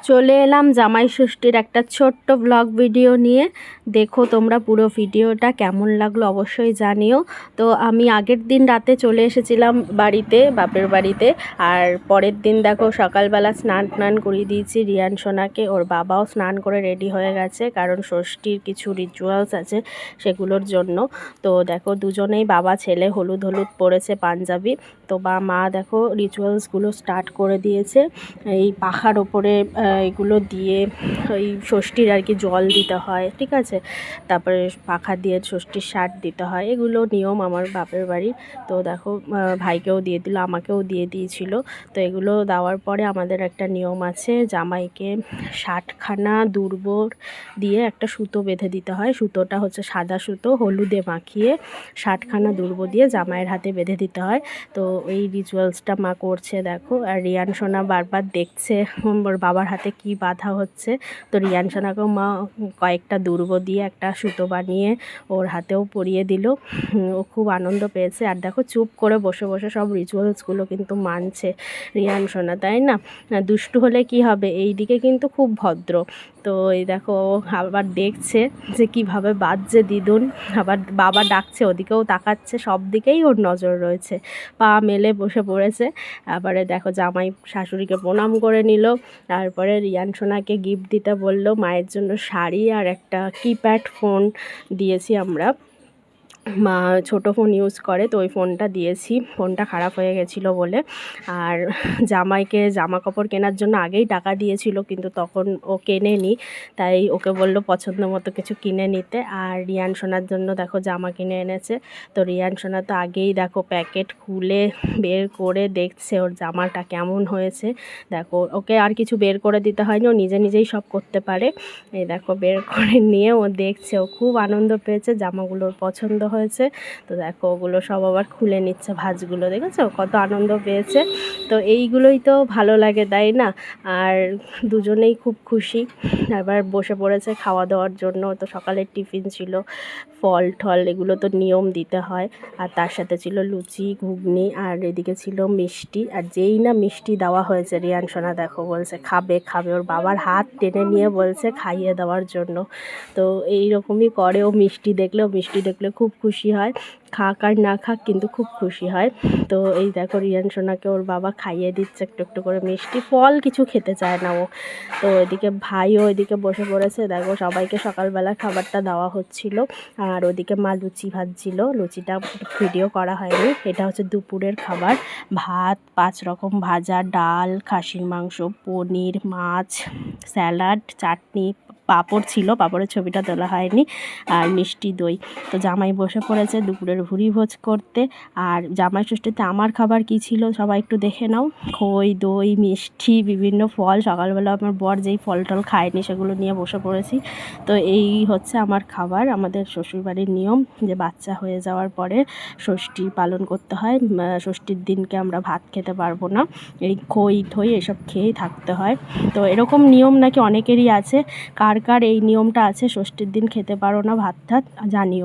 চলে এলাম জামাই ষষ্ঠীর একটা ছোট্ট ব্লগ ভিডিও নিয়ে। দেখো তোমরা পুরো ভিডিওটা, কেমন লাগলো অবশ্যই জানিও। তো আমি আগের দিন রাতে চলে এসেছিলাম বাড়িতে, বাপের বাড়িতে। আর পরের দিন দেখো সকালবেলা স্নান করিয়ে দিয়েছি রিয়ান সোনাকে। ওর বাবাও স্নান করে রেডি হয়ে গেছে, কারণ ষষ্ঠীর কিছু রিচুয়ালস আছে সেগুলোর জন্য। তো দেখো দুজনেই বাবা ছেলে হলুদ হলুদ পরেছে পাঞ্জাবি। তো মা দেখো রিচুয়ালসগুলো স্টার্ট করে দিয়েছে। এই পাখার ওপরে এগুলো দিয়ে ওই ষষ্ঠীর আর কি জল দিতে হয়, ঠিক আছে। তারপরে পাখা দিয়ে ষষ্ঠীর শার্ট দিতে হয়, এগুলো নিয়ম আমার বাপের বাড়ি। তো দেখো ভাইকেও দিয়ে দিল, আমাকেও দিয়ে দিয়েছিল। তো এগুলো দেওয়ার পরে আমাদের একটা নিয়ম আছে, জামাইকে 60খানা দুর্ব দিয়ে একটা সুতো বেঁধে দিতে হয়। সুতোটা হচ্ছে সাদা সুতো, হলুদে মাখিয়ে 60খানা দুর্ব দিয়ে জামাইয়ের হাতে বেঁধে দিতে হয়। তো এই রিচুয়ালসটা মা করছে দেখো। আর রিয়ান সোনা বারবার দেখছে ওর বাবার হাতে কি বাঁধা হচ্ছে। তো রিয়ান সোনাকেও মা কয়েকটা দুর্ব দিয়ে একটা সুতো বানিয়ে ওর হাতেও পরিয়ে দিল। ও খুব আনন্দ পেয়েছে। আর দেখো চুপ করে বসে বসে সব রিচুয়ালসগুলো কিন্তু মানছে রিয়ান সোনা, তাই না? দুষ্টু হলে কি হবে, এই দিকে কিন্তু খুব ভদ্র। তো এই দেখো আবার দেখছে যে কিভাবে বাজছে দিদুন, আবার বাবা ডাকছে ওদিকেও তাকাচ্ছে, সব দিকেই ওর নজর রয়েছে। পা মেলে বসে পড়েছে। তারপরে দেখো জামাই শাশুড়িকে প্রণাম করে নিল। তারপরে রিয়ান সোনাকে গিফট দিতে বলল, মায়ের জন্য শাড়ি আর একটা কিপ্যাড ফোন দিয়েছি আমরা। মা ছোটো ফোন ইউজ করে, তো ওই ফোনটা দিয়েছি, ফোনটা খারাপ হয়ে গেছিলো বলে। আর জামাইকে জামা কাপড় কেনার জন্য আগেই টাকা দিয়েছিল, কিন্তু তখন ও কেনেনি, তাই ওকে বলল পছন্দ মতো কিছু কিনে নিতে। আর রিয়ান সোনার জন্য দেখো জামা কিনে এনেছে। তো রিয়ান সোনা তো আগেই দেখো প্যাকেট খুলে বের করে দেখছে ওর জামাটা কেমন হয়েছে। দেখো ওকে আর কিছু বের করে দিতে হয়নি, ও নিজে নিজেই সব করতে পারে। এই দেখো বের করে নিয়ে ও দেখছে, ও খুব আনন্দ পেয়েছে, জামাগুলোর পছন্দ হয়েছে। তো দেখো ওগুলো সব আবার খুলে নিচ্ছে, ভাঁজগুলো দেখেছো কত আনন্দ পেয়েছে। তো এইগুলোই তো ভালো লাগে, তাই না? আর দুজনেই খুব খুশি। এবার বসে পড়েছে খাওয়া দাওয়ার জন্য। তো সকালের টিফিন ছিল ফল টল, এগুলো তো নিয়ম দিতে হয়। আর তার সাথে ছিল লুচি ঘুগনি, আর এদিকে ছিল মিষ্টি। আর যেই না মিষ্টি দেওয়া হয়েছে, রিয়ান সোনা দেখো বলছে খাবে খাবে, ওর বাবার হাত টেনে নিয়ে বলছে খাইয়ে দেওয়ার জন্য। তো এই রকমই করে, ও মিষ্টি দেখলে খুব খুশি হয়। খাক আর না খাক কিন্তু খুব খুশি হয়। তো এই দেখো রিয়ান সোনাকে ওর বাবা খাইয়ে দিচ্ছে একটু একটু করে মিষ্টি, ফল কিছু খেতে চায় না ও। তো এদিকে ভাইও এদিকে বসে পড়েছে, দেখো সবাইকে সকালবেলা খাবারটা দেওয়া হচ্ছিল। আর ওদিকে মা লুচি ভাজছিল, লুচিটা ভিডিও করা হয়নি। এটা হচ্ছে দুপুরের খাবার, ভাত 5 রকম ভাজা, ডাল, খাসির মাংস, পনির, মাছ, স্যালাড, চাটনি, পাঁপড় ছিল, পাঁপড়ের ছবিটা তোলা হয়নি, আর মিষ্টি দই। তো জামাই বসে পড়েছে দুপুরের ভুরি ভোজ করতে। আর জামাই ষষ্ঠীতে আমার খাবার কি ছিল সবাই একটু দেখে নাও। খই, দই, মিষ্টি, বিভিন্ন ফল। সকালবেলা আমার বর যেই ফল টল খায়নি সেগুলো নিয়ে বসে পড়েছি। তো এই হচ্ছে আমার খাবার। আমাদের শ্বশুরবাড়ির নিয়ম যে বাচ্চা হয়ে যাওয়ার পরে ষষ্ঠী পালন করতে হয়। ষষ্ঠীর দিনকে আমরা ভাত খেতে পারবো না, এই খই ঠই এসব খেয়েই থাকতে হয়। তো এরকম নিয়ম নাকি অনেকেরই আছে। কার কার এই নিয়মটা আছে, ষষ্ঠীর দিন খেতে পারো না ভাত টাত, জানিও।